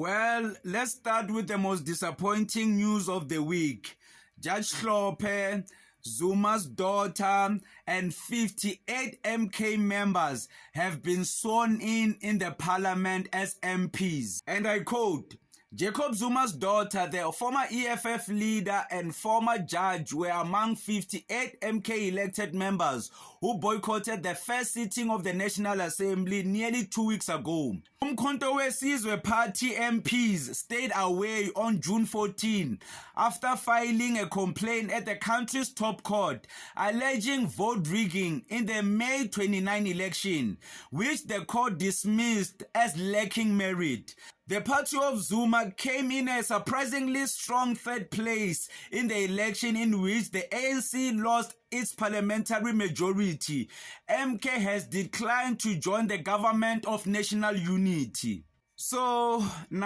Well, let's start with the most disappointing news of the week. Judge Hlophe, Zuma's daughter, and 58 MK members have been sworn in the parliament as MPs. And I quote, Jacob Zuma's daughter, the former EFF leader and former judge, were among 58 MK elected members who boycotted the first sitting of the National Assembly nearly 2 weeks ago. Umkhonto weSizwe Party MPs stayed away on June 14 after filing a complaint at the country's top court alleging vote rigging in the May 29 election, which the court dismissed as lacking merit. The party of Zuma came in a surprisingly strong third place in the election in which the ANC lost its parliamentary majority. MK has declined to join the government of national unity. So now